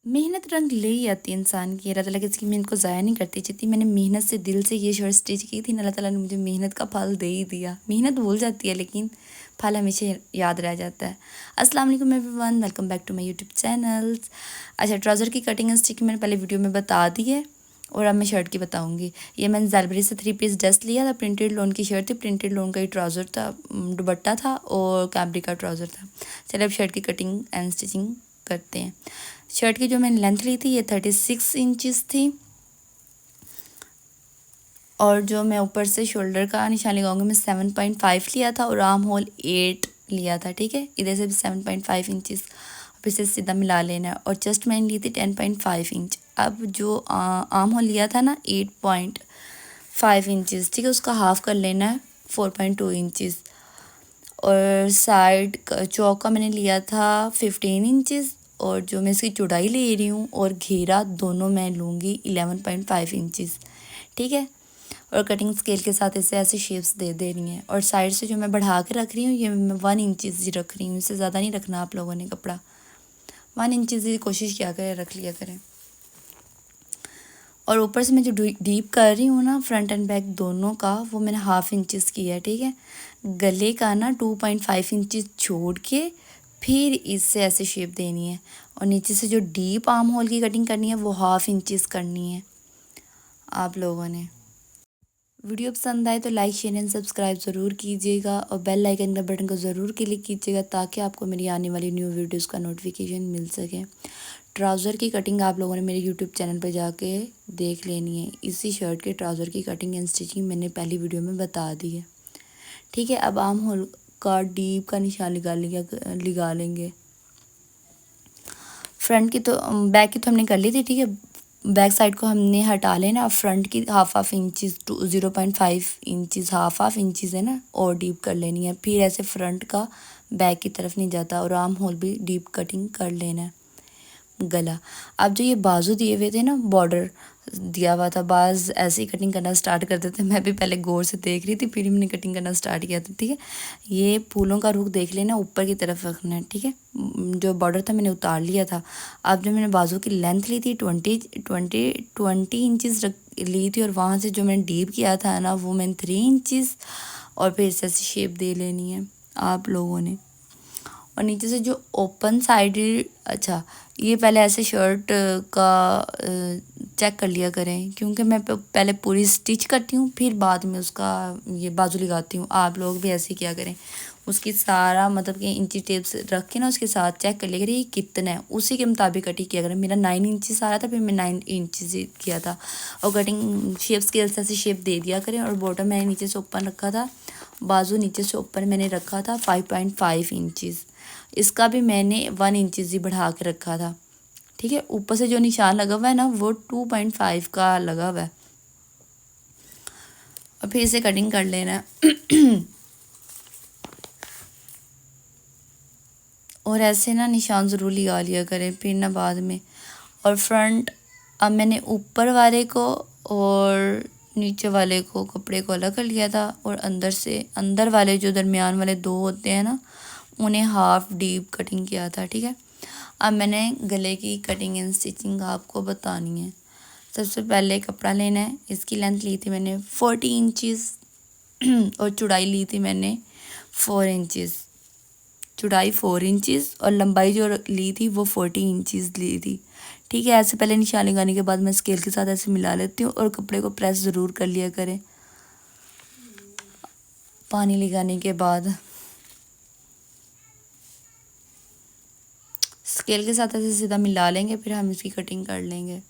मेहनत रंग ले ही आती है इंसान की। अल्लाह ताला किसी की मेहनत को ज़ाया नहीं करती। जितनी मैंने मेहनत से दिल से ये शर्ट स्टिच की थी ना, अल्लाह ताला ने मुझे मेहनत का फल दे ही दिया। मेहनत भूल जाती है लेकिन फल हमेशा याद रह जाता है। अस्सलाम वालेकुम everyone, welcome back to my YouTube channels. अच्छा, ट्राउज़र की कटिंग एंड स्टिचिंग मैंने पहले वीडियो में बता दी है और अब मैं शर्ट की बताऊंगी। ये मैंने ज़ालबरी से 3 पीस ड्रेस लिया था। प्रिंटेड लोन की शर्ट थी, प्रिंटेड लोन का ही ट्राउज़र था, दुपट्टा था और कैमरी का ट्राउज़र था। चलिए अब शर्ट की कटिंग एंड स्टिचिंग करते हैं। शर्ट की जो मैंने लेंथ ली थी ये 36 इंचज़ थी और जो मैं ऊपर से शोल्डर का निशान लगाऊंगी मैं 7.5 लिया था और आर्म होल 8 लिया था। ठीक है, इधर से भी 7.5 इंचज़ फिर से सीधा मिला लेना है। और चेस्ट मैंने ली थी 10.5 इंच। अब जो आर्म होल लिया था ना 8.5 इंचज़, ठीक है, उसका हाफ कर लेना है 4.2 इंचज़। और साइड चौक का मैंने लिया था 15 इंचज़ और जो मैं इसकी चौड़ाई ले रही हूँ और घेरा दोनों मैं लूँगी 11.5 इंचज़। ठीक है, और कटिंग स्केल के साथ इसे ऐसे शेप्स दे देनी है। और साइड से जो मैं बढ़ा के रख रही हूँ ये मैं 1 इंचज़ ही रख रही हूँ, इससे ज़्यादा नहीं रखना आप लोगों ने कपड़ा। 1 इंचज़ ही कोशिश किया करें, रख लिया करें। और ऊपर से मैं जो डीप कर रही हूँ ना फ्रंट एंड बैक दोनों का, वो मैंने 1/2 इंचज़ किया है। ठीक है, गले का ना 2.5 इंचज़ छोड़ के फिर इससे ऐसे शेप देनी है। और नीचे से जो डीप आर्म होल की कटिंग करनी है वो 1/2 इंचज़ करनी है आप लोगों ने। वीडियो पसंद आए तो लाइक शेयर एंड सब्सक्राइब ज़रूर कीजिएगा और बेल आइकन का बटन को ज़रूर क्लिक कीजिएगा ताकि आपको मेरी आने वाली न्यू वीडियोस का नोटिफिकेशन मिल सके। ट्राउज़र की कटिंग आप लोगों ने मेरे यूट्यूब चैनल पर जाके देख लेनी है। इसी शर्ट के ट्राउज़र की कटिंग एंड स्टिचिंग मैंने पहली वीडियो में बता दी है। ठीक है, अब आर्म होल का डीप का निशान लगा लेंगे। फ्रंट की तो बैक की तो हमने कर ली थी। ठीक है, बैक साइड को हमने हटा लेना। फ्रंट की half inches to 0.5 inches half inches है ना, और डीप कर लेनी है। फिर ऐसे फ्रंट का बैक की तरफ नहीं जाता और आर्म होल भी डीप कटिंग कर लेना है। गला, अब जो ये बाजू दिए हुए थे ना, बॉर्डर दिया हुआ था, बाज ऐसे ही कटिंग करना स्टार्ट कर देते। मैं भी पहले गौर से देख रही थी फिर मैंने कटिंग करना स्टार्ट किया था। ठीक है, ये फूलों का रुख देख लेना, ऊपर की तरफ रखना है। ठीक है, जो बॉर्डर था मैंने उतार लिया था। अब जो मैंने बाजू की लेंथ ली थी 20 इंचज़ ली थी और वहाँ से जो मैंने डीप किया था ना वो मैंने 3 इंचज़ और फिर ऐसे शेप दे लेनी है आप लोगों ने। और नीचे से जो ओपन साइड, अच्छा ये पहले ऐसे शर्ट का चेक कर लिया करें क्योंकि मैं पहले पूरी स्टिच करती हूँ फिर बाद में उसका ये बाजू लगाती हूँ। आप लोग भी ऐसे किया करें, उसकी सारा मतलब कि इंची टेप से रख के ना उसके साथ चेक कर लिया करें ये कितना है, उसी के मुताबिक कटिंग किया करें। मेरा 9 इंचज़ आ रहा था फिर मैं 9 इंचज़ किया था। और कटिंग शेप स्केल से ऐसे शेप दे दिया करें। और बॉटम मैंने नीचे से ओपन रखा था, बाजू नीचे से ऊपर मैंने रखा था 5.5 इंचज़। इसका भी मैंने 1 इंचज़ ही बढ़ा के रखा था। ठीक है, ऊपर से जो निशान लगा हुआ है ना वो 2.5 का लगा हुआ है। और फिर इसे कटिंग कर लेना है। और ऐसे ना निशान ज़रूर लगा लिया करें फिर ना बाद में। और फ्रंट, अब मैंने ऊपर वाले को और नीचे वाले को कपड़े को अलग कर लिया था और अंदर से अंदर वाले जो दरमियान वाले 2 होते हैं ना उन्हें हाफ डीप कटिंग किया था। ठीक है, अब मैंने गले की कटिंग एंड स्टिचिंग आपको बतानी है। सबसे पहले कपड़ा लेना है, इसकी लेंथ ली थी मैंने 40 इंचज़ और चौड़ाई ली थी मैंने 4 इंचज़। चौड़ाई 4 इंचज़ और लंबाई जो ली थी वो 40 इंचज़ ली थी। ठीक है, ऐसे पहले निशान लगाने के बाद मैं स्केल के साथ ऐसे मिला लेती हूँ और कपड़े को प्रेस ज़रूर कर लिया करें पानी लगाने के बाद। स्केल के साथ ऐसे सीधा मिला लेंगे फिर हम इसकी कटिंग कर लेंगे।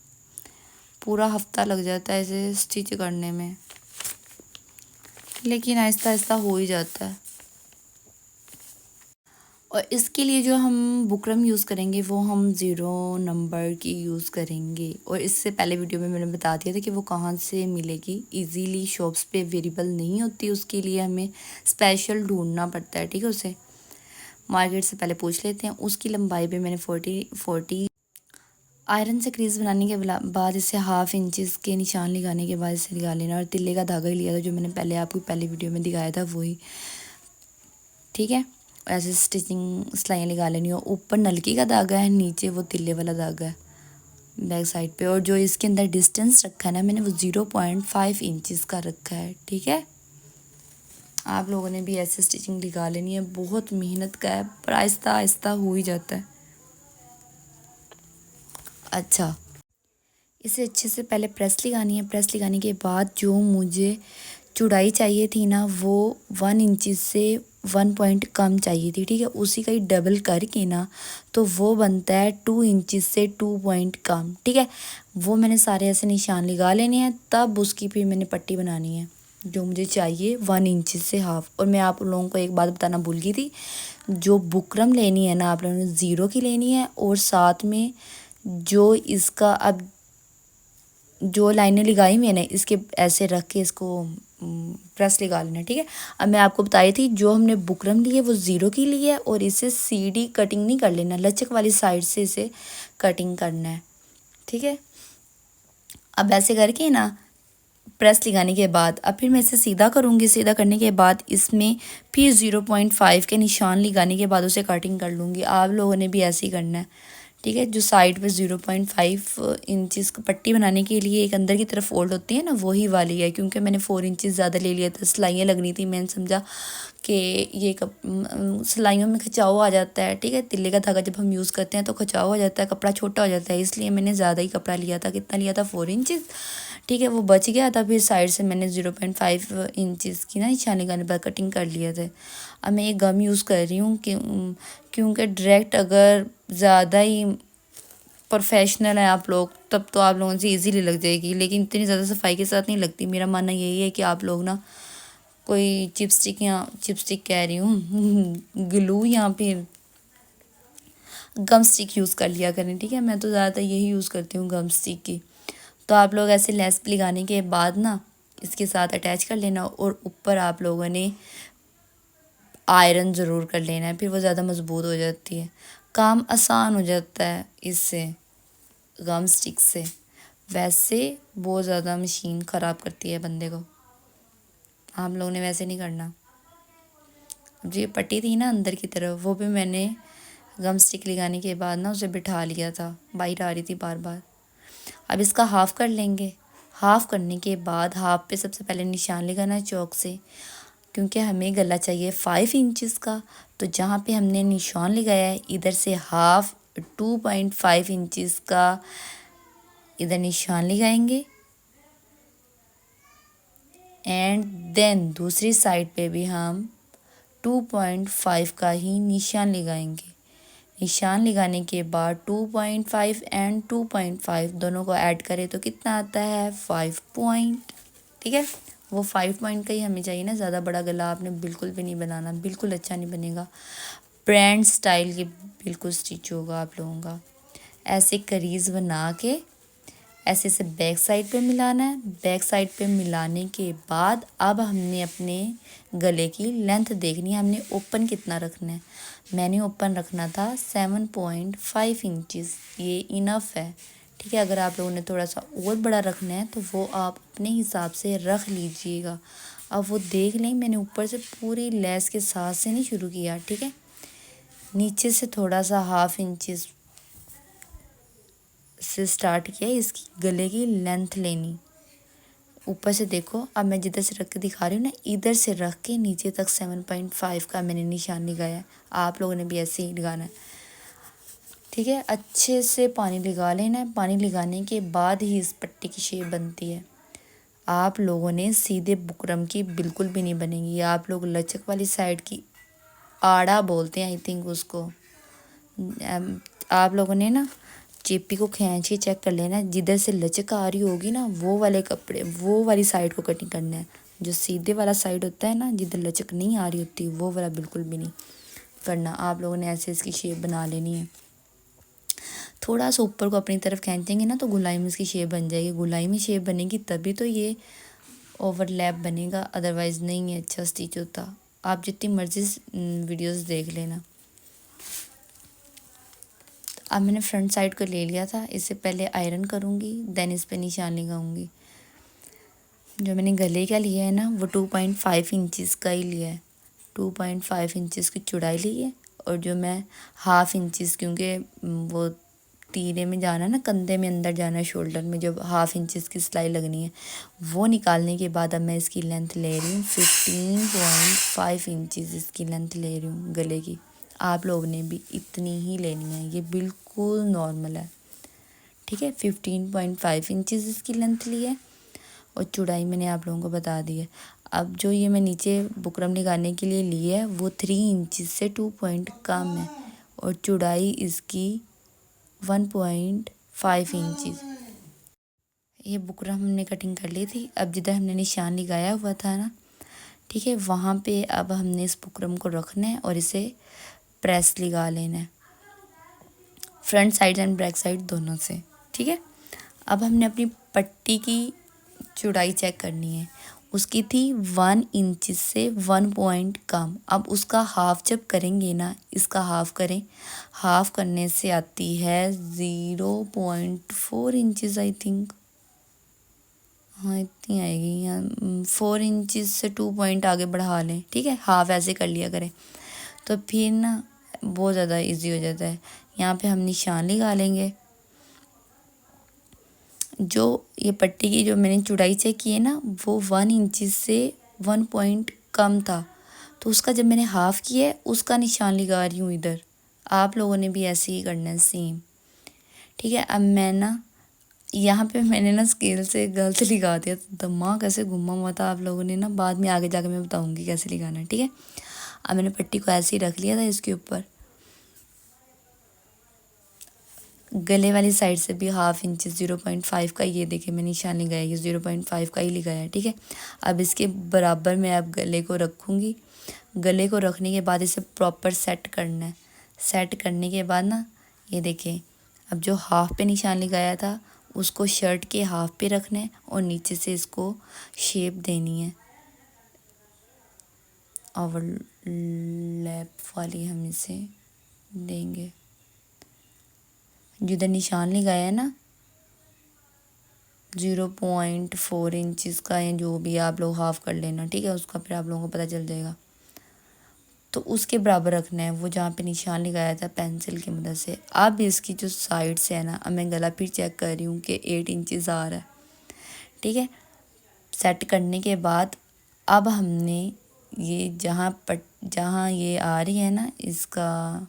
पूरा हफ्ता लग जाता है इसे स्टिच करने में, लेकिन आहिस्ता आहिस्ता हो ही जाता है। और इसके लिए जो हम बुकरम यूज़ करेंगे वो हम 0 नंबर की यूज़ करेंगे। और इससे पहले वीडियो में मैंने बता दिया था कि वो कहाँ से मिलेगी। इजीली शॉप्स पे अवेलेबल नहीं होती, उसके लिए हमें स्पेशल ढूंढना पड़ता है। ठीक है, उसे मार्केट से पहले पूछ लेते हैं। उसकी लंबाई पे मैंने 40 आयरन से क्रीज बनाने के बाद इसे हाफ इंचज़ के निशान लगाने के बाद इसे लगा लेना। और तिल्ले का धागा ही लिया था जो मैंने पहले आपको पहले वीडियो में दिखाया था वही। ठीक है, ऐसे स्टिचिंग सिलाइयाँ लगा लेनी हो। ऊपर नलकी का धागा है, नीचे वो तिल्ले वाला धागा है। बैक साइड पे। और जो इसके अंदर डिस्टेंस रखा है ना मैंने, वो 0.5 इंचज़ का रखा है, ठीक है। आप लोगों ने भी ऐसे स्टिचिंग लगा लेनी है, बहुत मेहनत का है पर आहिस्ता आहिस्ता हो ही जाता है। अच्छा, इसे अच्छे से पहले प्रेस लगानी है। प्रेस लगाने के बाद जो मुझे चौड़ाई चाहिए थी ना, वो 1 इंच से 1 पॉइंट कम चाहिए थी, ठीक है। उसी का ही डबल करके ना तो वो बनता है 2 इंच से 2 पॉइंट कम, ठीक है। वो मैंने सारे ऐसे निशान लगा लेने हैं, तब उसकी फिर मैंने पट्टी बनानी है जो मुझे चाहिए 1 इंच से हाफ। और मैं आप लोगों को एक बात बताना भूल गई थी, जो बुकरम लेनी है ना आप लोगों ने 0 की लेनी है, और साथ में जो इसका अब जो लाइनें लगाई मैंने इसके ऐसे रख के इसको प्रेस लगा लेना, ठीक है। अब मैं आपको बताई थी जो हमने बुकरम ली है वो 0 की ली है, और इसे सीधी कटिंग नहीं कर लेना, लचक वाली साइड से इसे कटिंग करना है, ठीक है। अब ऐसे करके ना प्रेस लगाने के बाद अब फिर मैं इसे सीधा करूँगी। सीधा करने के बाद इसमें फिर 0.5 के निशान लगाने के बाद उसे कटिंग कर लूँगी। आप लोगों ने भी ऐसे ही करना है, ठीक है। जो साइड पे 0.5 इंचज़ की पट्टी बनाने के लिए एक अंदर की तरफ फोल्ड होती है ना, वही वाली है। क्योंकि मैंने 4 इंचज़ ज़्यादा ले लिया था, सिलाइयाँ लगनी थी, मैंने समझा कि ये सिलाइयों में खिंचाव आ जाता है, ठीक है। तिल्ले का धागा जब हम यूज़ करते हैं तो खिंचाव हो जाता है, कपड़ा छोटा हो जाता है, इसलिए मैंने ज़्यादा ही कपड़ा लिया था। कितना लिया था? 4 इंचज़, ठीक है। वो बच गया था, फिर साइड से मैंने 0.5 इंचज़ की ना निशान लगाने पर कटिंग कर लिया था। अब मैं ये गम यूज़ कर रही हूँ क्योंकि डायरेक्ट अगर ज़्यादा ही प्रोफेशनल है आप लोग तब तो आप लोगों से इजीली लग जाएगी, लेकिन इतनी ज़्यादा सफाई के साथ नहीं लगती। मेरा मानना यही है कि आप लोग ना कोई चिपस्टिक कह रही हूँ ग्लू या फिर गम स्टिक यूज़ कर लिया करें, ठीक है। मैं तो ज़्यादातर यही यूज़ करती हूँ गम स्टिक की। तो आप लोग ऐसे लेस लगाने के बाद ना इसके साथ अटैच कर लेना, और ऊपर आप लोगों ने आयरन ज़रूर कर लेना है, फिर वो ज़्यादा मजबूत हो जाती है, काम आसान हो जाता है इससे, गम स्टिक से। वैसे बहुत ज़्यादा मशीन ख़राब करती है बंदे को, आप लोगों ने वैसे नहीं करना। जो ये पट्टी थी ना अंदर की तरफ, वो भी मैंने गम स्टिक लगाने के बाद ना उसे बिठा लिया था, बाहर आ रही थी बार बार। अब इसका हाफ़ कर लेंगे। हाफ़ करने के बाद हाफ़ पे सबसे पहले निशान लगाना है चौक से, क्योंकि हमें गला चाहिए 5 इंचज़ का। तो जहाँ पे हमने निशान लगाया है इधर से हाफ़ 2.5 इंचज़ का इधर निशान लगाएंगे, एंड देन दूसरी साइड पे भी हम 2.5 का ही निशान लगाएंगे। निशान लगाने के बाद 2.5 एंड 2.5 दोनों को ऐड करें तो कितना आता है? 5 पॉइंट, ठीक है। वो 5 पॉइंट का ही हमें चाहिए ना, ज़्यादा बड़ा गला आपने बिल्कुल भी नहीं बनाना, बिल्कुल अच्छा नहीं बनेगा। ब्रांड स्टाइल के बिल्कुल स्टिच होगा आप लोगों का। ऐसे करीज़ बना के ऐसे से बैक साइड पे मिलाना है। बैक साइड पे मिलाने के बाद अब हमने अपने गले की लेंथ देखनी है, हमने ओपन कितना रखना है। मैंने ओपन रखना था 7.5 इंचज़, ये इनफ है, ठीक है। अगर आप लोगों ने थोड़ा सा और बड़ा रखना है तो वो आप अपने हिसाब से रख लीजिएगा। अब वो देख लें, मैंने ऊपर से पूरी लेस के साथ से नहीं शुरू किया, ठीक है। नीचे से थोड़ा सा 1/2 इंचज़ से स्टार्ट किया। इसकी गले की लेंथ लेनी, ऊपर से देखो, अब मैं जिधर से रख के दिखा रही हूँ ना, इधर से रख के नीचे तक 7.5 का मैंने निशान लगाया है। आप लोगों ने भी ऐसे ही लगाना है, ठीक है। अच्छे से पानी लगा लेना है। पानी लगाने के बाद ही इस पट्टी की शेप बनती है। आप लोगों ने सीधे बुकरम की बिल्कुल भी नहीं बनेगी, आप लोग लचक वाली साइड की, आड़ा बोलते हैं आई थिंक उसको। आप लोगों ने ना चेपी को खींच के चेक कर लेना, जिधर से लचक आ रही होगी ना वो वाले कपड़े, वो वाली साइड को कटिंग करना है। जो सीधे वाला साइड होता है ना, जिधर लचक नहीं आ रही होती, वो वाला बिल्कुल भी नहीं करना। आप लोगों ने ऐसे इसकी शेप बना लेनी है। थोड़ा सा ऊपर को अपनी तरफ खींचेंगे ना तो गुलाई में इसकी शेप बन जाएगी। गुलाई में शेप बनेगी तभी तो ये ओवरलैप बनेगा, अदरवाइज़ नहीं है अच्छा स्टिच होता। आप जितनी मर्जी वीडियोस देख लेना। अब मैंने फ्रंट साइड को ले लिया था, इससे पहले आयरन करूँगी, देन इस पे निशान लगाऊँगी। जो मैंने गले का लिया है ना वो 2.5 इंचज़ का ही लिया है, 2.5 इंचज़ की चौड़ाई ली है। और जो मैं 1/2 इंचज़, क्योंकि वो तीरे में जाना है ना, कंधे में अंदर जाना है, शोल्डर में जो 1/2 इंचज़ की सिलाई लगनी है, वो निकालने के बाद अब मैं इसकी लेंथ ले रही हूँ 15.5 इंचज़ इसकी लेंथ ले रही हूँ गले की। आप लोगों ने भी इतनी ही लेनी है, ये बिल्कुल नॉर्मल है, ठीक है। 15.5 इंचज़ इसकी लेंथ ली है और चौड़ाई मैंने आप लोगों को बता दी है। अब जो ये मैं नीचे बुकरम लगाने के लिए ली है वो 3 इंचज़ से 2 पॉइंट कम है और चौड़ाई इसकी 1.5 इंचज़। ये बुकरम हमने कटिंग कर ली थी। अब जिधर हमने निशान लगाया हुआ था ना, ठीक है, वहाँ पे अब हमने इस बुकरम को रखना है और इसे प्रेस लगा लेना है, front side and back side दोनों से, ठीक है। अब हमने अपनी पट्टी की चौड़ाई चेक करनी है, उसकी थी 1 इंच से 1 पॉइंट कम। अब उसका हाफ जब करेंगे ना, इसका हाफ करें, हाफ करने से आती है 0.4 इंचज़ आई थिंक, हाँ इतनी आएगी, या 4 इंचज़ से 2 पॉइंट आगे बढ़ा लें, ठीक है। हाफ ऐसे कर लिया करें तो फिर ना बहुत ज़्यादा इजी हो जाता है। यहाँ पे हम निशान लगा लेंगे। जो ये पट्टी की जो मैंने चौड़ाई चेक की है ना, वो 1 इंच से 1 पॉइंट कम था, तो उसका जब मैंने हाफ़ किया है उसका निशान लगा रही हूँ इधर। आप लोगों ने भी ऐसे ही करना है सेम, ठीक है। अब मैं ना यहाँ पे मैंने ना स्केल से गलत लगा दिया, तो दिमाग कैसे घुमा हुआ था, आप लोगों ने ना बाद में आगे जाकर मैं बताऊँगी कैसे लगाना है, ठीक है। अब मैंने पट्टी को ऐसे ही रख लिया था इसके ऊपर। गले वाली साइड से भी 1/2 इंच 0.5 का, ये देखिए मैं निशान लगाया, ये 0.5 का ही लगाया, ठीक है। अब इसके बराबर मैं अब गले को रखूँगी। गले को रखने के बाद इसे प्रॉपर सेट करना है। सेट करने के बाद ना ये देखिए, अब जो हाफ पे निशान लगाया था उसको शर्ट के हाफ पे रखना है और नीचे से इसको शेप देनी है, ओवरलैप वाली हम इसे देंगे। जिधर निशान लगाया है ना 0.4 इंचज़ का, या जो भी आप लोग हाफ कर लेना, ठीक है, उसका फिर आप लोगों को पता चल जाएगा। तो उसके बराबर रखना है वो जहाँ पे निशान लगाया था पेंसिल की मदद से। अब इसकी जो साइड से है ना, अब मैं गला फिर चेक कर रही हूँ कि 8 इंचज़ आ रहा है, ठीक है। सेट करने के बाद अब हमने ये जहाँ ये आ रही है ना, इसका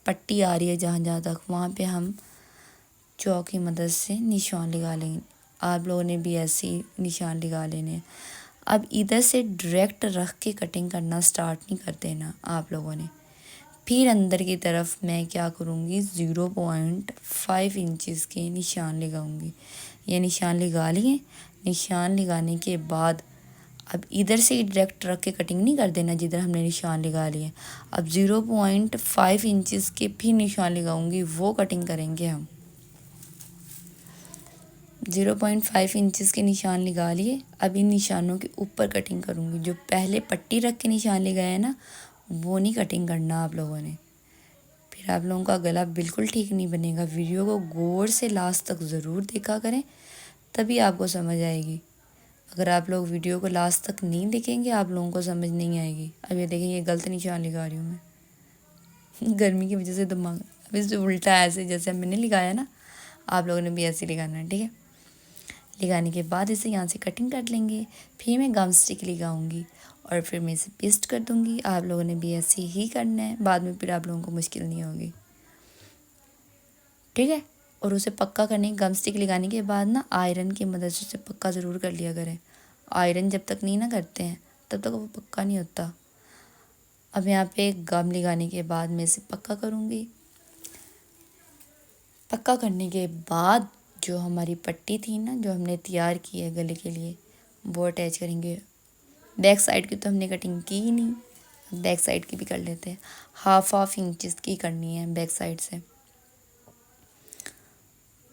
पट्टी आ रही है जहाँ जहाँ तक, वहाँ पे हम चौक की मदद से निशान लगा लेंगे। आप लोगों ने भी ऐसे ही निशान लगा लेने हैं। अब इधर से डायरेक्ट रख के कटिंग करना स्टार्ट नहीं कर देना आप लोगों ने। फिर अंदर की तरफ मैं क्या करूँगी, 0.5 इंचज़ के निशान लगाऊंगी। ये निशान लगा लिए। निशान लगाने के बाद अब इधर से ही डायरेक्ट रख के कटिंग नहीं कर देना जिधर हमने निशान लगा लिए। अब 0.5 इंचज़ के फिर निशान लगाऊंगी, वो कटिंग करेंगे हम। 0.5 इंचज़ के निशान लगा लिए। अब इन निशानों के ऊपर कटिंग करूँगी। जो पहले पट्टी रख के निशान लगाया है ना, वो नहीं कटिंग करना आप लोगों ने, फिर आप लोगों का गला बिल्कुल ठीक नहीं बनेगा। वीडियो को गौर से लास्ट तक ज़रूर देखा करें, तभी आपको समझ आएगी। अगर आप लोग वीडियो को लास्ट तक नहीं देखेंगे आप लोगों को समझ नहीं आएगी। अब ये देखें, ये गलत निशान लगा रही हूँ मैं गर्मी की वजह से दिमाग, अब इसे उल्टा ऐसे जैसे मैंने लगाया ना, आप लोगों ने भी ऐसे लगाना है, ठीक है। लगाने के बाद इसे यहाँ से कटिंग कर लेंगे। फिर मैं गम स्टिक लगाऊंगी और फिर मैं इसे पेस्ट कर दूंगी। आप लोगों ने भी ऐसे ही करना है, बाद में फिर आप लोगों को मुश्किल नहीं होगी, ठीक है। और उसे पक्का करने, गम स्टिक लगाने के बाद ना आयरन की मदद से उसे पक्का ज़रूर कर लिया करें। आयरन जब तक नहीं ना करते हैं तब तक वो पक्का नहीं होता। अब यहाँ पे गम लगाने के बाद मैं इसे पक्का करूँगी। पक्का करने के बाद जो हमारी पट्टी थी ना, जो हमने तैयार की है गले के लिए, वो अटैच करेंगे। बैक साइड की तो हमने कटिंग की ही नहीं, बैक साइड की भी कर लेते हैं। 1/2 इंचज़ की करनी है बैक साइड से।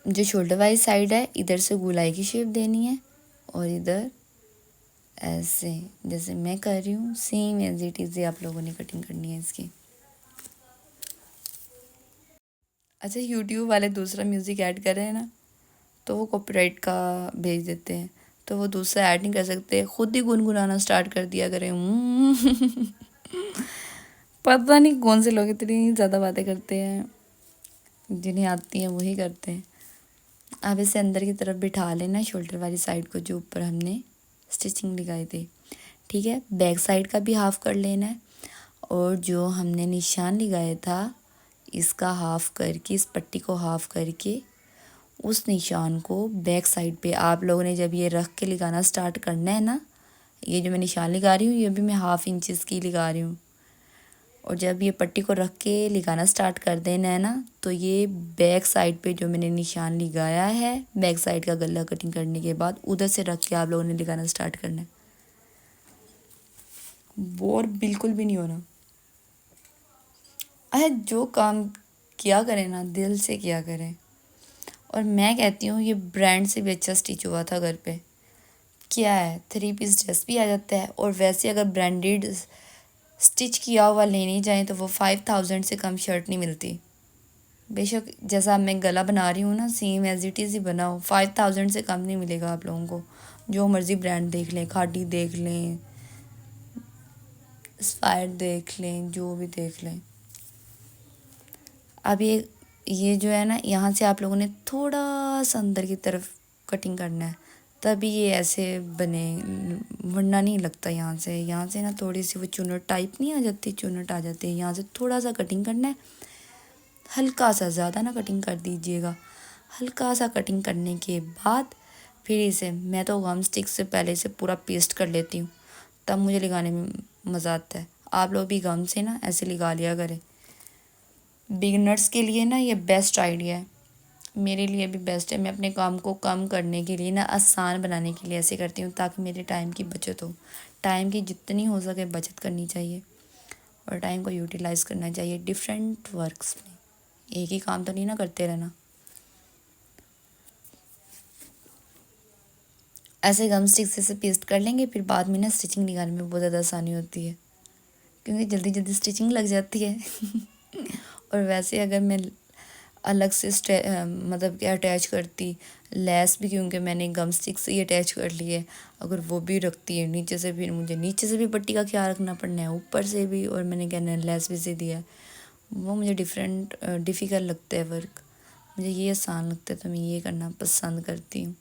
जो शोल्डर वाली साइड है, इधर से गोलाई की शेप देनी है और इधर ऐसे जैसे मैं कर रही हूँ सेम एज इट इज़ आप लोगों ने कटिंग करनी है इसकी। अच्छा, यूट्यूब वाले दूसरा म्यूज़िक ऐड कर रहे हैं ना, तो वो कॉपीराइट का भेज देते हैं, तो वो दूसरा ऐड नहीं कर सकते, खुद ही गुनगुनाना स्टार्ट कर दिया करें। पता नहीं कौन से लोग इतनी ज़्यादा बातें करते हैं। जिन्हें आती है वही करते हैं। अब इसे अंदर की तरफ बिठा लेना, शोल्डर वाली साइड को जो ऊपर हमने स्टिचिंग लगाई थी। ठीक है, बैक साइड का भी हाफ़ कर लेना है, और जो हमने निशान लगाया था इसका हाफ़ करके, इस पट्टी को हाफ़ करके उस निशान को बैक साइड पे आप लोगों ने जब ये रख के लगाना स्टार्ट करना है ना, ये जो मैं निशान लगा रही हूँ ये भी मैं 1/2 इंचज़ की लगा रही हूँ, और जब ये पट्टी को रख के लगाना स्टार्ट कर देना है ना, तो ये बैक साइड पे जो मैंने निशान लगाया है बैक साइड का गला कटिंग करने के बाद उधर से रख के आप लोगों ने लगाना स्टार्ट करना है। बोर बिल्कुल भी नहीं होना। अरे जो काम किया करें ना दिल से किया करें। और मैं कहती हूँ ये ब्रांड से भी अच्छा स्टिच हुआ था घर पे। क्या है, 3 पीस ड्रेस भी आ जाता है, और वैसे अगर ब्रांडेड स्टिच किया हुआ लेने जाएं तो वो 5000 से कम शर्ट नहीं मिलती। बेशक जैसा मैं गला बना रही हूँ ना सेम एज इट इज़ ही बनाओ, 5000 से कम नहीं मिलेगा आप लोगों को। जो मर्ज़ी ब्रांड देख लें, खादी देख लें, इंस्पायर देख लें, जो भी देख लें। अब ये जो है ना, यहाँ से आप लोगों ने थोड़ा सा अंदर की तरफ कटिंग करना है, तभी ये ऐसे बने, वरना नहीं लगता। यहाँ से ना थोड़ी सी वो चुनट टाइप नहीं आ जाती, चुनट आ जाती है। यहाँ से थोड़ा सा कटिंग करना है, हल्का सा, ज़्यादा ना कटिंग कर दीजिएगा। हल्का सा कटिंग करने के बाद फिर इसे मैं तो गम स्टिक से पहले इसे पूरा पेस्ट कर लेती हूँ, तब मुझे लगाने में मज़ा आता है। आप लोग भी गम से ना ऐसे लगा लिया करें। बिगनर्स के लिए ना ये बेस्ट आइडिया है, मेरे लिए भी बेस्ट है। मैं अपने काम को कम करने के लिए ना, आसान बनाने के लिए ऐसे करती हूँ, ताकि मेरे टाइम की बचत हो। टाइम की जितनी हो सके बचत करनी चाहिए, और टाइम को यूटिलाइज़ करना चाहिए डिफरेंट वर्क्स में। एक ही काम तो नहीं ना करते रहना। ऐसे गम स्टिक से पेस्ट कर लेंगे, फिर बाद में ना स्टिचिंग निकालने में बहुत ज़्यादा आसानी होती है, क्योंकि जल्दी जल्दी स्टिचिंग लग जाती है। और वैसे अगर मैं अलग से मतलब कि अटैच करती लेस भी, क्योंकि मैंने गम स्टिक से ही अटैच कर ली है, अगर वो भी रखती है नीचे से, फिर मुझे नीचे से भी पट्टी का ख्याल रखना पड़ना है, ऊपर से भी, और मैंने कहना है लेस भी से दिया है। वो मुझे डिफ़िकल्ट लगता है वर्क, मुझे ये आसान लगता है, तो मैं ये करना पसंद करती हूँ।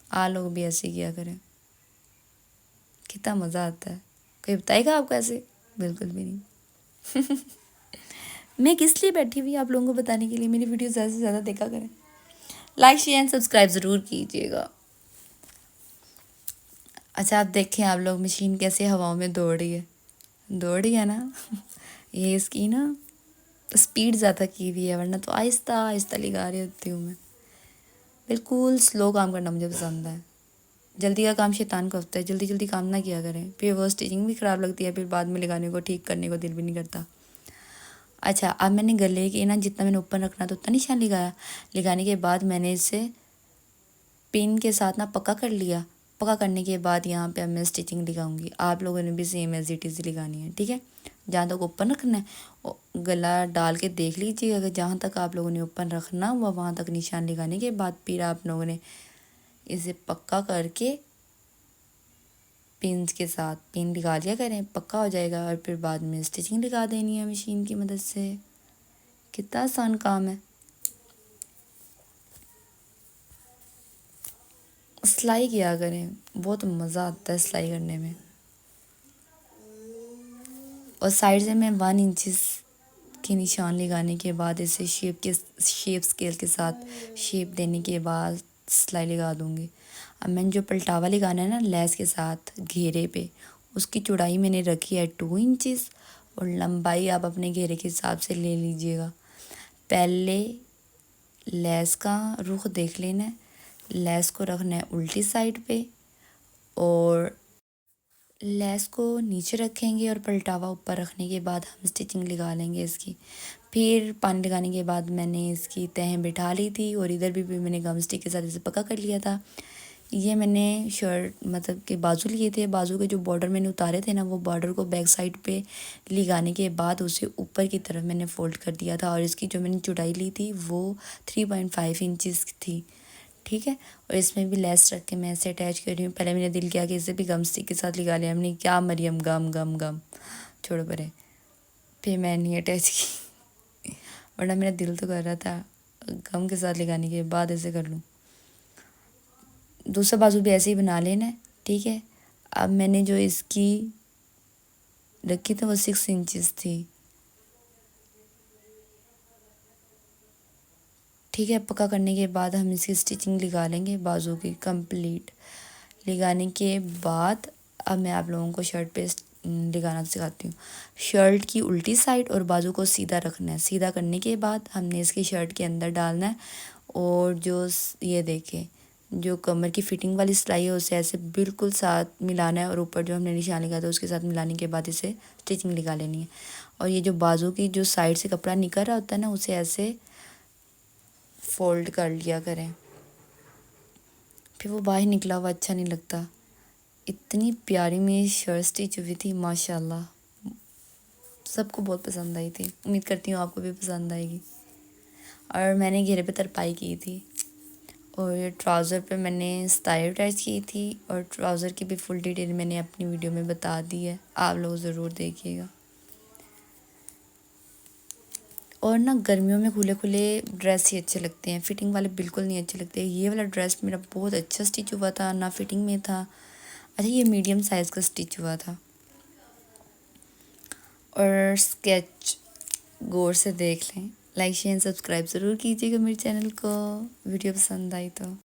आप लोग भी ऐसे किया करें, कितना मज़ा आता है। कोई बताएगा आपको ऐसे? बिल्कुल भी नहीं। मैं किस लिए बैठी हुई आप लोगों को बताने के लिए। मेरी वीडियो ज़्यादा से ज़्यादा देखा करें, लाइक शेयर एंड सब्सक्राइब ज़रूर कीजिएगा। अच्छा, आप देखें आप लोग मशीन कैसे हवाओं में दौड़ रही है ना। ये इसकी ना स्पीड ज़्यादा की हुई है, वरना तो आहिस्ता आहिस्ता लगा रही होती हूँ मैं। बिल्कुल स्लो काम करना मुझे पसंद है। जल्दी का काम शैतान का होता है, जल्दी जल्दी काम ना किया करें, फिर वो स्टिचिंग भी ख़राब लगती है, फिर बाद में लगाने को ठीक करने को दिल भी नहीं करता। अच्छा, अब मैंने गले के ना जितना मैंने ऊपर रखना था उतना निशान लगाया। लगाने के बाद मैंने इसे पिन के साथ ना पक्का कर लिया। पक्का करने के बाद यहाँ पे अब मैं स्टिचिंग लगाऊंगी। आप लोगों ने भी सेम एज इट इज़ लगानी है, ठीक है। जहाँ तक ओपन रखना है गला डाल के देख लीजिए, अगर जहाँ तक आप लोगों ने ओपन रखना हुआ वहाँ तक निशान लगाने के बाद फिर आप लोगों ने इसे पक्का करके पिन के साथ पिन लगा लिया करें, पक्का हो जाएगा, और फिर बाद में स्टिचिंग लगा देनी है मशीन की मदद से। कितना आसान काम है। सिलाई किया करें, बहुत मज़ा आता है सिलाई करने में। और साइड से मैं 1 इंचज़ के निशान लगाने के बाद इसे शेप स्केल के साथ शेप देने के बाद सिलाई लगा दूँगी। अब मैंने जो पलटावा लगाना है ना लेस के साथ घेरे पे, उसकी चौड़ाई मैंने रखी है 2 इंचज़, और लंबाई आप अपने घेरे के हिसाब से ले लीजिएगा। पहले लेस का रुख देख लेना है, लेस को रखना है उल्टी साइड पे, और लेस को नीचे रखेंगे और पलटावा ऊपर रखने के बाद हम स्टिचिंग लगा लेंगे इसकी। फिर पानी लगाने के बाद मैंने इसकी तह बिठा ली थी, और इधर भी मैंने गम स्टिक के साथ इसे पक्का कर लिया था। ये मैंने शर्ट मतलब के बाजू लिए थे, बाजू के जो बॉर्डर मैंने उतारे थे ना, वो बॉर्डर को बैक साइड पे लगाने के बाद उसे ऊपर की तरफ मैंने फ़ोल्ड कर दिया था, और इसकी जो मैंने चौड़ाई ली थी वो 3.5 इंचज़ थी, ठीक है। और इसमें भी लेस रख के मैं इसे अटैच कर रही हूँ। पहले मैंने दिल किया कि इसे भी गम स्टिक के साथ लगा लिया, हमने क्या मरियम गम गम गम छोड़ो परे, फिर मैं नहीं अटैच की। वरना मेरा दिल तो कर रहा था गम के साथ लगाने के बाद ऐसे कर लूँ। दूसरा बाजू भी ऐसे ही बना लेना है, ठीक है। अब मैंने जो इसकी रखी थी वो 6 इंचेस थी, ठीक है। पक्का करने के बाद हम इसकी स्टिचिंग लगा लेंगे बाजू की कंप्लीट। लगाने के बाद अब मैं आप लोगों को शर्ट पे लगाना सिखाती हूँ। शर्ट की उल्टी साइड और बाजू को सीधा रखना है। सीधा करने के बाद हमने इसकी शर्ट के अंदर डालना है और जो ये देखें जो कमर की फिटिंग वाली सिलाई है उसे ऐसे बिल्कुल साथ मिलाना है और ऊपर जो हमने निशान लगाया था उसके साथ मिलाने के बाद इसे स्टिचिंग लगा लेनी है। और ये जो बाजू की जो साइड से कपड़ा निकल रहा होता है ना उसे ऐसे फोल्ड कर लिया करें, फिर वो बाहर निकला हुआ अच्छा नहीं लगता। इतनी प्यारी मेरी शर्ट स्टिच हुई थी माशाल्लाह, सबको बहुत पसंद आई थी। उम्मीद करती हूँ आपको भी पसंद आएगी। और मैंने घेरे पे तरपाई की थी और ट्राउज़र पे मैंने स्टाइल अटैच की थी और ट्राउज़र की भी फुल डिटेल मैंने अपनी वीडियो में बता दी है, आप लोग ज़रूर देखिएगा। और ना गर्मियों में खुले खुले ड्रेस ही अच्छे लगते हैं, फिटिंग वाले बिल्कुल नहीं अच्छे लगते। ये वाला ड्रेस मेरा बहुत अच्छा स्टिच हुआ था, ना फिटिंग में था। अच्छा ये मीडियम साइज़ का स्टिच हुआ था। और स्केच गौर से देख लें, लाइक शेयर सब्सक्राइब ज़रूर कीजिएगा मेरे चैनल को, वीडियो पसंद आई तो।